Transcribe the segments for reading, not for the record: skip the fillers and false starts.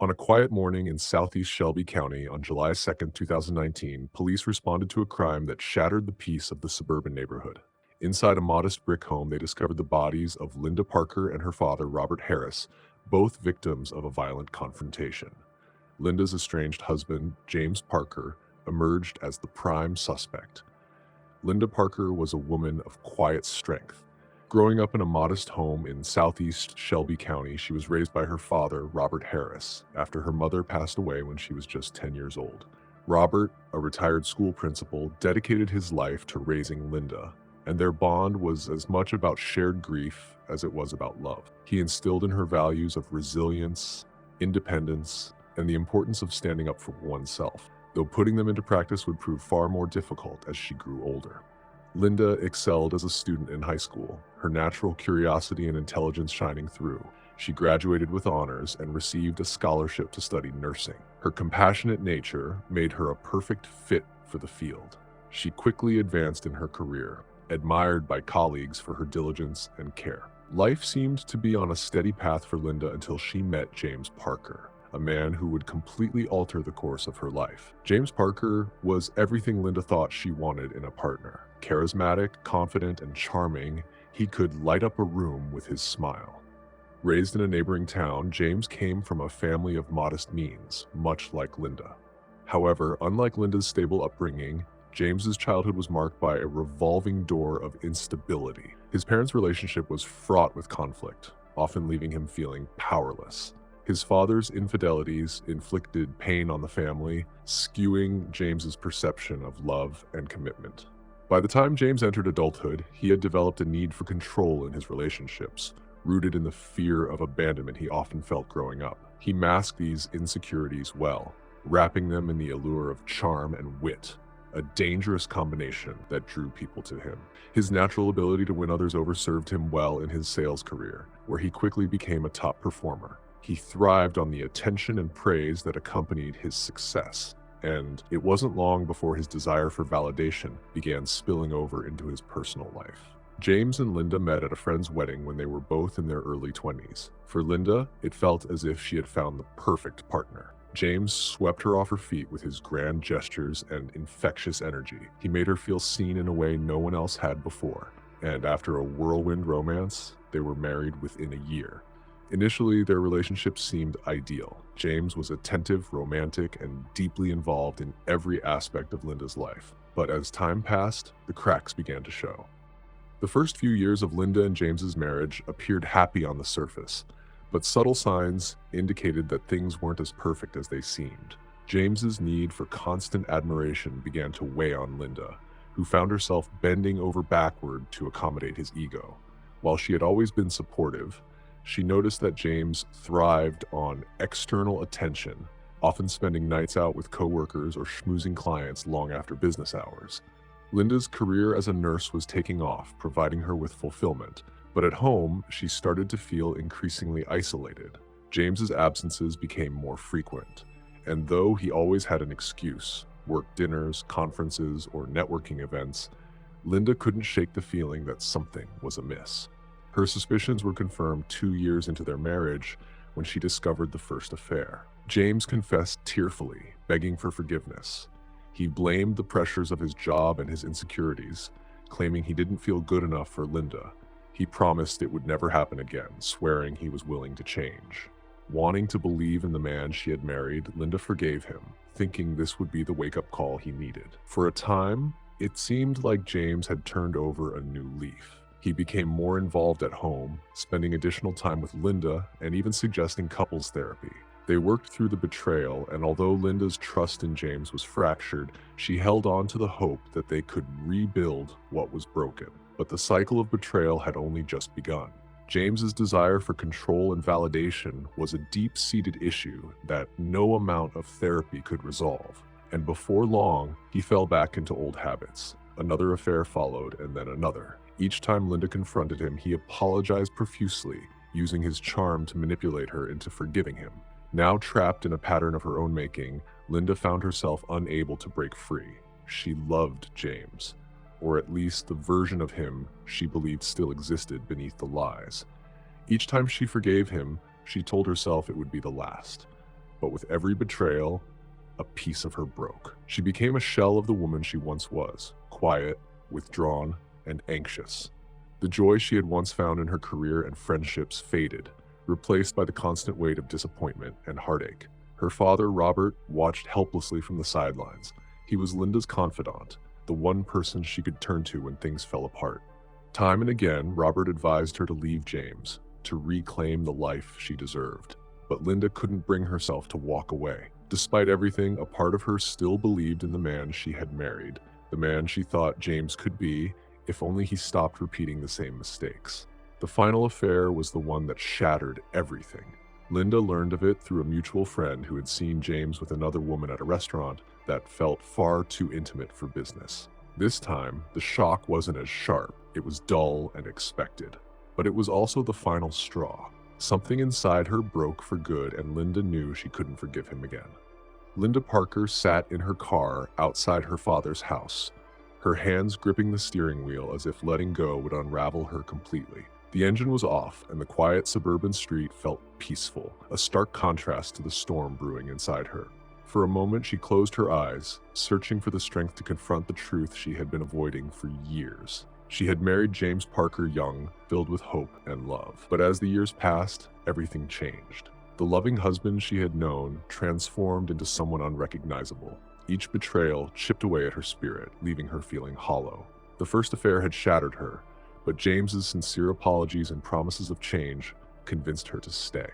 On a quiet morning in southeast Shelby County on July 2nd, 2019, police responded to a crime that shattered the peace of the suburban neighborhood. Inside a modest brick home, they discovered the bodies of Linda Parker and her father, Robert Harris, both victims of a violent confrontation. Linda's estranged husband, James Parker, emerged as the prime suspect. Linda Parker was a woman of quiet strength. Growing up in a modest home in southeast Shelby County, she was raised by her father, Robert Harris, after her mother passed away when she was just 10 years old. Robert, a retired school principal, dedicated his life to raising Linda, and their bond was as much about shared grief as it was about love. He instilled in her values of resilience, independence, and the importance of standing up for oneself, though putting them into practice would prove far more difficult as she grew older. Linda excelled as a student in high school, her natural curiosity and intelligence shining through. She graduated with honors and received a scholarship to study nursing. Her compassionate nature made her a perfect fit for the field. She quickly advanced in her career, admired by colleagues for her diligence and care. Life seemed to be on a steady path for Linda until she met James Parker, a man who would completely alter the course of her life. James Parker was everything Linda thought she wanted in a partner. Charismatic, confident, and charming, he could light up a room with his smile. Raised in a neighboring town, James came from a family of modest means, much like Linda. However, unlike Linda's stable upbringing, James's childhood was marked by a revolving door of instability. His parents' relationship was fraught with conflict, often leaving him feeling powerless. His father's infidelities inflicted pain on the family, skewing James's perception of love and commitment. By the time James entered adulthood, he had developed a need for control in his relationships, rooted in the fear of abandonment he often felt growing up. He masked these insecurities well, wrapping them in the allure of charm and wit, a dangerous combination that drew people to him. His natural ability to win others over served him well in his sales career, where he quickly became a top performer. He thrived on the attention and praise that accompanied his success, and it wasn't long before his desire for validation began spilling over into his personal life. James and Linda met at a friend's wedding when they were both in their early 20s. For Linda, it felt as if she had found the perfect partner. James swept her off her feet with his grand gestures and infectious energy. He made her feel seen in a way no one else had before, and after a whirlwind romance, they were married within a year. Initially, their relationship seemed ideal. James was attentive, romantic, and deeply involved in every aspect of Linda's life. But as time passed, the cracks began to show. The first few years of Linda and James's marriage appeared happy on the surface, but subtle signs indicated that things weren't as perfect as they seemed. James's need for constant admiration began to weigh on Linda, who found herself bending over backward to accommodate his ego. While she had always been supportive, she noticed that James thrived on external attention, often spending nights out with coworkers or schmoozing clients long after business hours. Linda's career as a nurse was taking off, providing her with fulfillment, but at home, she started to feel increasingly isolated. James's absences became more frequent, and though he always had an excuse, work dinners, conferences, or networking events, Linda couldn't shake the feeling that something was amiss. Her suspicions were confirmed 2 years into their marriage when she discovered the first affair. James confessed tearfully, begging for forgiveness. He blamed the pressures of his job and his insecurities, claiming he didn't feel good enough for Linda. He promised it would never happen again, swearing he was willing to change. Wanting to believe in the man she had married, Linda forgave him, thinking this would be the wake-up call he needed. For a time, it seemed like James had turned over a new leaf. He became more involved at home, spending additional time with Linda and even suggesting couples therapy. They worked through the betrayal, and although Linda's trust in James was fractured, she held on to the hope that they could rebuild what was broken. But the cycle of betrayal had only just begun. James's desire for control and validation was a deep-seated issue that no amount of therapy could resolve. And before long, he fell back into old habits. Another affair followed, and then another. Each time Linda confronted him, he apologized profusely, using his charm to manipulate her into forgiving him. Now trapped in a pattern of her own making, Linda found herself unable to break free. She loved James, or at least the version of him she believed still existed beneath the lies. Each time she forgave him, she told herself it would be the last. but with every betrayal, a piece of her broke. She became a shell of the woman she once was, quiet, withdrawn, and anxious. The joy she had once found in her career and friendships faded, replaced by the constant weight of disappointment and heartache. Her father, Robert, watched helplessly from the sidelines. He was Linda's confidant, the one person she could turn to when things fell apart. Time and again, Robert advised her to leave James, to reclaim the life she deserved. But Linda couldn't bring herself to walk away. Despite everything, a part of her still believed in the man she had married, the man she thought James could be, if only he stopped repeating the same mistakes. The final affair was the one that shattered everything. Linda learned of it through a mutual friend who had seen James with another woman at a restaurant that felt far too intimate for business. This time, the shock wasn't as sharp. It was dull and expected. But it was also the final straw. Something inside her broke for good, and Linda knew she couldn't forgive him again. Linda Parker sat in her car outside her father's house, her hands gripping the steering wheel as if letting go would unravel her completely. The engine was off, and the quiet suburban street felt peaceful, a stark contrast to the storm brewing inside her. For a moment, she closed her eyes, searching for the strength to confront the truth she had been avoiding for years. She had married James Parker young, filled with hope and love. But as the years passed, everything changed. The loving husband she had known transformed into someone unrecognizable. Each betrayal chipped away at her spirit, leaving her feeling hollow. The first affair had shattered her, but James's sincere apologies and promises of change convinced her to stay.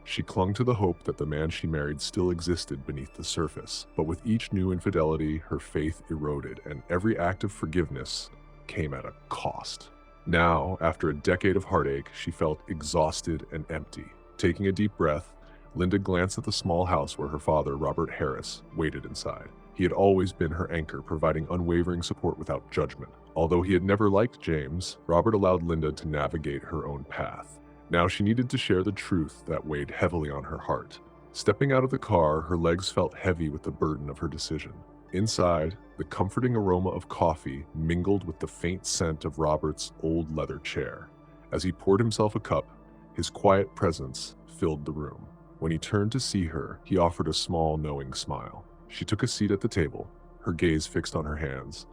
She clung to the hope that the man she married still existed beneath the surface, but with each new infidelity, her faith eroded, and every act of forgiveness came at a cost. Now, after a decade of heartache, she felt exhausted and empty. Taking a deep breath, Linda glanced at the small house where her father, Robert Harris, waited inside. He had always been her anchor, providing unwavering support without judgment. Although he had never liked James, Robert allowed Linda to navigate her own path. Now she needed to share the truth that weighed heavily on her heart. Stepping out of the car, her legs felt heavy with the burden of her decision. Inside, the comforting aroma of coffee mingled with the faint scent of Robert's old leather chair. As he poured himself a cup, his quiet presence filled the room. When he turned to see her, he offered a small, knowing smile. She took a seat at the table, her gaze fixed on her hands.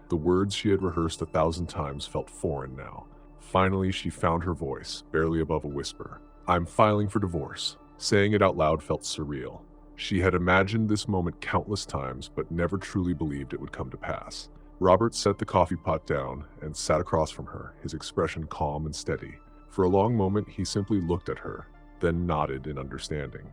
The words she had rehearsed 1,000 times felt foreign now. Finally, she found her voice, barely above a whisper. "I'm filing for divorce." Saying it out loud felt surreal. She had imagined this moment countless times, but never truly believed it would come to pass. Robert set the coffee pot down and sat across from her, his expression calm and steady. For a long moment, he simply looked at her, then nodded in understanding.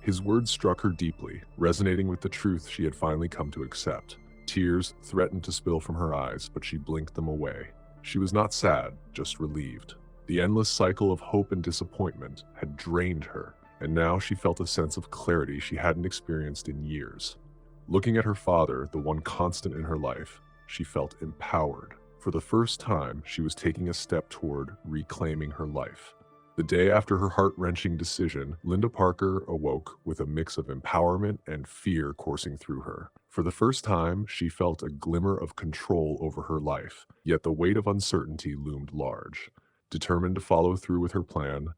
His words struck her deeply, resonating with the truth she had finally come to accept. Tears threatened to spill from her eyes, but she blinked them away. She was not sad, just relieved. The endless cycle of hope and disappointment had drained her, and now she felt a sense of clarity she hadn't experienced in years. Looking at her father, the one constant in her life, she felt empowered. For the first time, she was taking a step toward reclaiming her life. The day after her heart-wrenching decision, Linda Parker awoke with a mix of empowerment and fear coursing through her. For the first time, she felt a glimmer of control over her life, yet the weight of uncertainty loomed large. Determined to follow through with her plan,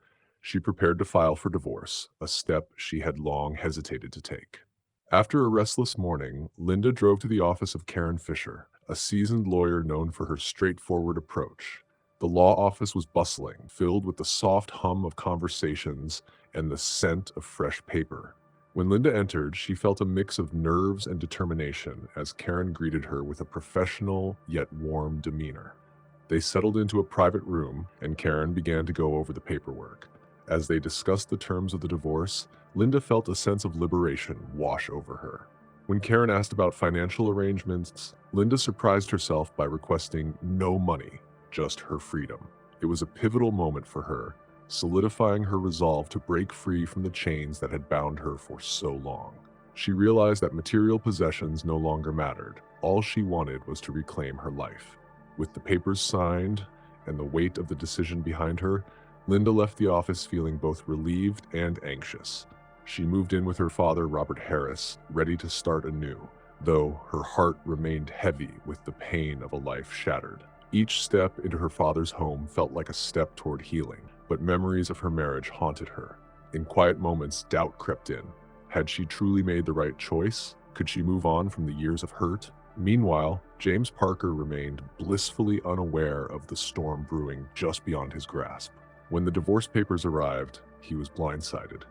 she prepared to file for divorce, a step she had long hesitated to take. After a restless morning, Linda drove to the office of Karen Fisher, a seasoned lawyer known for her straightforward approach. The law office was bustling, filled with the soft hum of conversations and the scent of fresh paper. When Linda entered, she felt a mix of nerves and determination as Karen greeted her with a professional yet warm demeanor. They settled into a private room, and Karen began to go over the paperwork. As they discussed the terms of the divorce, Linda felt a sense of liberation wash over her. When Karen asked about financial arrangements, Linda surprised herself by requesting no money, just her freedom. It was a pivotal moment for her, solidifying her resolve to break free from the chains that had bound her for so long. She realized that material possessions no longer mattered. All she wanted was to reclaim her life. With the papers signed and the weight of the decision behind her, Linda left the office feeling both relieved and anxious. She moved in with her father, Robert Harris, ready to start anew, though her heart remained heavy with the pain of a life shattered. Each step into her father's home felt like a step toward healing, but memories of her marriage haunted her. In quiet moments, doubt crept in. Had she truly made the right choice? Could she move on from the years of hurt? Meanwhile, James Parker remained blissfully unaware of the storm brewing just beyond his grasp. When the divorce papers arrived, he was blindsided.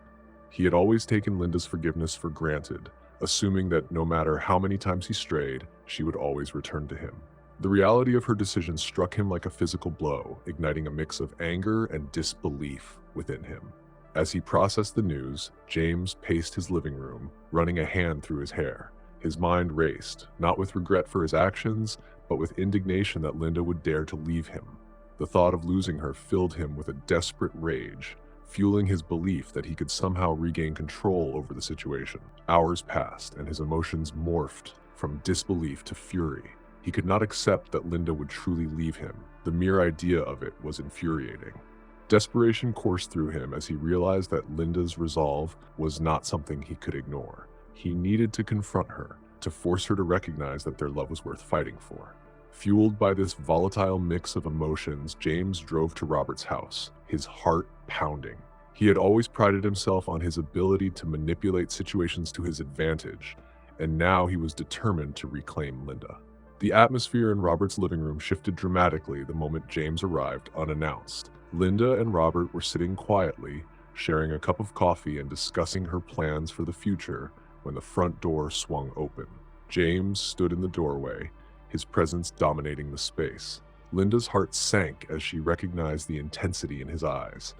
He had always taken Linda's forgiveness for granted, assuming that no matter how many times he strayed, she would always return to him. The reality of her decision struck him like a physical blow, igniting a mix of anger and disbelief within him. As he processed the news, James paced his living room, running a hand through his hair. His mind raced, not with regret for his actions, but with indignation that Linda would dare to leave him. The thought of losing her filled him with a desperate rage, fueling his belief that he could somehow regain control over the situation. Hours passed, and his emotions morphed from disbelief to fury. He could not accept that Linda would truly leave him. The mere idea of it was infuriating. Desperation coursed through him as he realized that Linda's resolve was not something he could ignore. He needed to confront her, to force her to recognize that their love was worth fighting for. Fueled by this volatile mix of emotions, James drove to Robert's house, his heart pounding. He had always prided himself on his ability to manipulate situations to his advantage, and now he was determined to reclaim Linda. The atmosphere in Robert's living room shifted dramatically the moment James arrived unannounced. Linda and Robert were sitting quietly, sharing a cup of coffee and discussing her plans for the future when the front door swung open. James stood in the doorway, his presence dominating the space. Linda's heart sank as she recognized the intensity in his eyes.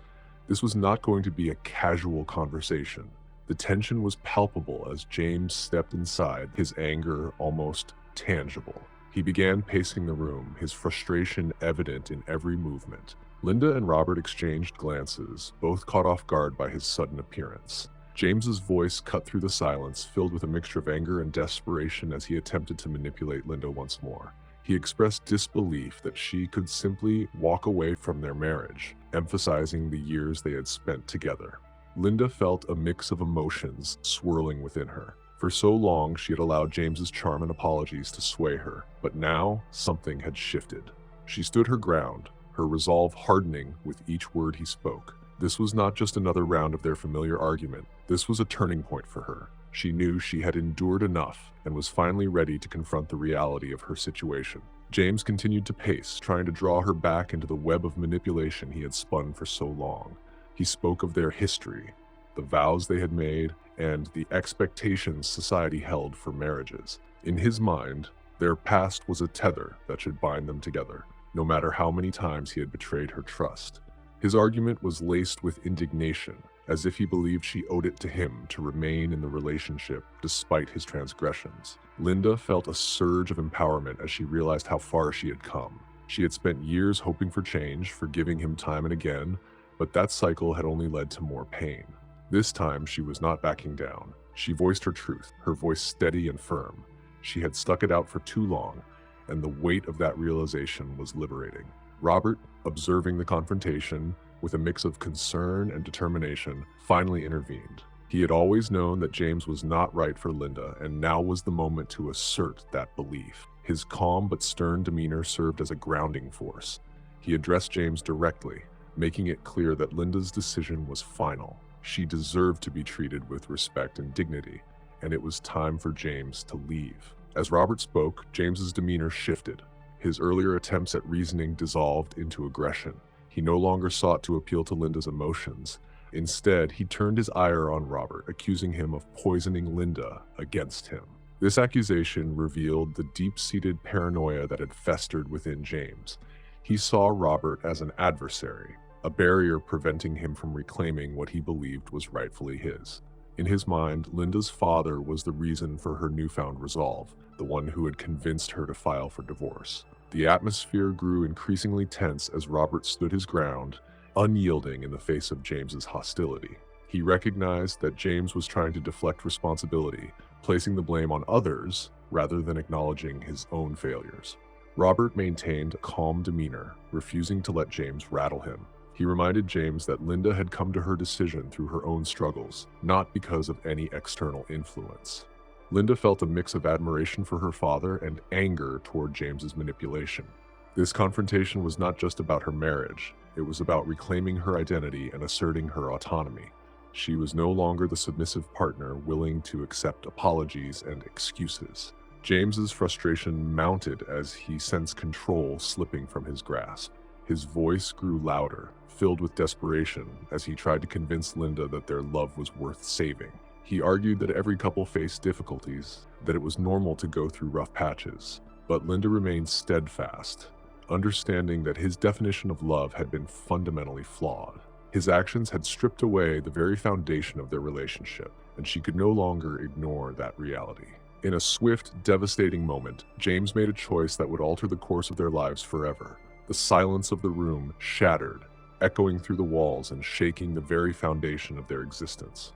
This was not going to be a casual conversation. The tension was palpable as James stepped inside, his anger almost tangible. He began pacing the room, his frustration evident in every movement. Linda and Robert exchanged glances, both caught off guard by his sudden appearance. James's voice cut through the silence, filled with a mixture of anger and desperation as he attempted to manipulate Linda once more. He expressed disbelief that she could simply walk away from their marriage, emphasizing the years they had spent together. Linda felt a mix of emotions swirling within her. For so long, she had allowed James's charm and apologies to sway her, but now something had shifted. She stood her ground, her resolve hardening with each word he spoke. This was not just another round of their familiar argument. This was a turning point for her. She knew she had endured enough and was finally ready to confront the reality of her situation. James continued to pace, trying to draw her back into the web of manipulation he had spun for so long. He spoke of their history, the vows they had made, and the expectations society held for marriages. In his mind, their past was a tether that should bind them together, no matter how many times he had betrayed her trust. His argument was laced with indignation, as if he believed she owed it to him to remain in the relationship despite his transgressions. Linda felt a surge of empowerment as she realized how far she had come. She had spent years hoping for change, forgiving him time and again, but that cycle had only led to more pain. This time, she was not backing down. She voiced her truth, her voice steady and firm. She had stuck it out for too long, and the weight of that realization was liberating. Robert, observing the confrontation with a mix of concern and determination, finally intervened. He had always known that James was not right for Linda, and now was the moment to assert that belief. His calm but stern demeanor served as a grounding force. He addressed James directly, making it clear that Linda's decision was final. She deserved to be treated with respect and dignity, and it was time for James to leave. As Robert spoke, James's demeanor shifted. His earlier attempts at reasoning dissolved into aggression. He no longer sought to appeal to Linda's emotions. Instead, he turned his ire on Robert, accusing him of poisoning Linda against him. This accusation revealed the deep-seated paranoia that had festered within James. He saw Robert as an adversary, a barrier preventing him from reclaiming what he believed was rightfully his. In his mind, Linda's father was the reason for her newfound resolve, the one who had convinced her to file for divorce. The atmosphere grew increasingly tense as Robert stood his ground, unyielding in the face of James's hostility. He recognized that James was trying to deflect responsibility, placing the blame on others rather than acknowledging his own failures. Robert maintained a calm demeanor, refusing to let James rattle him. He reminded James that Linda had come to her decision through her own struggles, not because of any external influence. Linda felt a mix of admiration for her father and anger toward James's manipulation. This confrontation was not just about her marriage, it was about reclaiming her identity and asserting her autonomy. She was no longer the submissive partner willing to accept apologies and excuses. James's frustration mounted as he sensed control slipping from his grasp. His voice grew louder, filled with desperation, as he tried to convince Linda that their love was worth saving. He argued that every couple faced difficulties, that it was normal to go through rough patches. But Linda remained steadfast, understanding that his definition of love had been fundamentally flawed. His actions had stripped away the very foundation of their relationship, and she could no longer ignore that reality. In a swift, devastating moment, James made a choice that would alter the course of their lives forever. The silence of the room shattered, echoing through the walls and shaking the very foundation of their existence.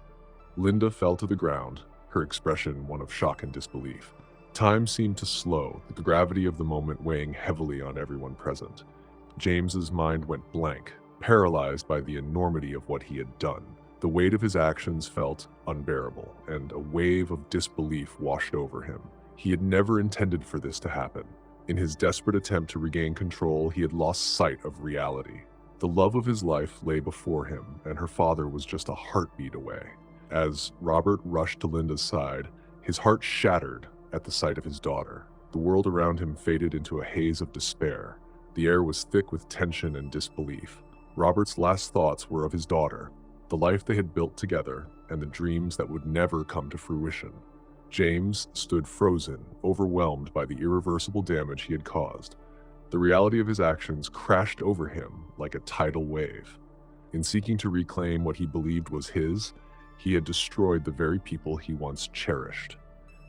Linda fell to the ground, her expression one of shock and disbelief. Time seemed to slow, the gravity of the moment weighing heavily on everyone present. James's mind went blank, paralyzed by the enormity of what he had done. The weight of his actions felt unbearable, and a wave of disbelief washed over him. He had never intended for this to happen. In his desperate attempt to regain control, he had lost sight of reality. The love of his life lay before him, and her father was just a heartbeat away. As Robert rushed to Linda's side, his heart shattered at the sight of his daughter. The world around him faded into a haze of despair. The air was thick with tension and disbelief. Robert's last thoughts were of his daughter, the life they had built together, and the dreams that would never come to fruition. James stood frozen, overwhelmed by the irreversible damage he had caused. The reality of his actions crashed over him like a tidal wave. In seeking to reclaim what he believed was his, he had destroyed the very people he once cherished.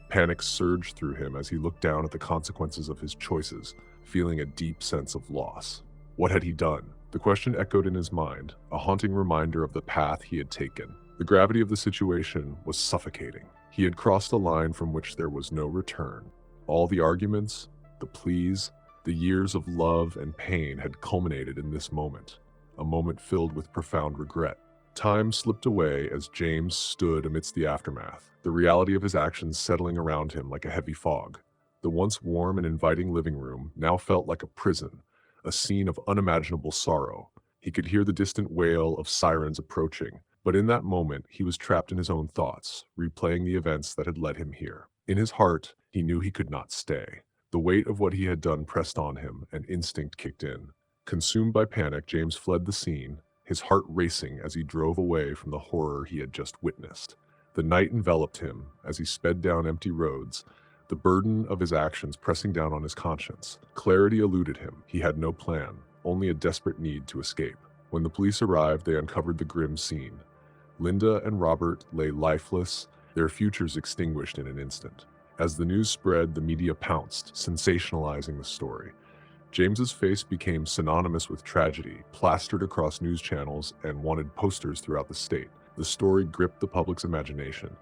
Panic surged through him as he looked down at the consequences of his choices, feeling a deep sense of loss. What had he done? The question echoed in his mind, a haunting reminder of the path he had taken. The gravity of the situation was suffocating. He had crossed a line from which there was no return. All the arguments, the pleas, the years of love and pain had culminated in this moment, a moment filled with profound regret. Time slipped away as James stood amidst the aftermath, the reality of his actions settling around him like a heavy fog. The once warm and inviting living room now felt like a prison, a scene of unimaginable sorrow. He could hear the distant wail of sirens approaching, but in that moment he was trapped in his own thoughts, replaying the events that had led him here. In his heart, he knew he could not stay. The weight of what he had done pressed on him, and instinct kicked in. Consumed by panic, James fled the scene, his heart racing as he drove away from the horror he had just witnessed. The night enveloped him as he sped down empty roads, the burden of his actions pressing down on his conscience. Clarity eluded him. He had no plan, only a desperate need to escape. When the police arrived, they uncovered the grim scene. Linda and Robert lay lifeless, their futures extinguished in an instant. As the news spread, the media pounced, sensationalizing the story. James's face became synonymous with tragedy, plastered across news channels and wanted posters throughout the state. The story gripped the public's imagination,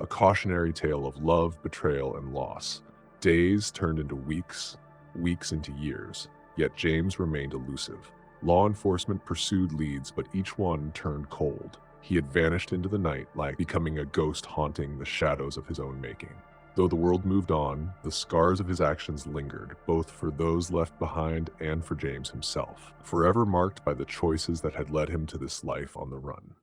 a cautionary tale of love, betrayal, and loss. Days turned into weeks, weeks into years, yet James remained elusive. Law enforcement pursued leads, but each one turned cold. He had vanished into the night, like becoming a ghost haunting the shadows of his own making. Though the world moved on, the scars of his actions lingered, both for those left behind and for James himself, forever marked by the choices that had led him to this life on the run.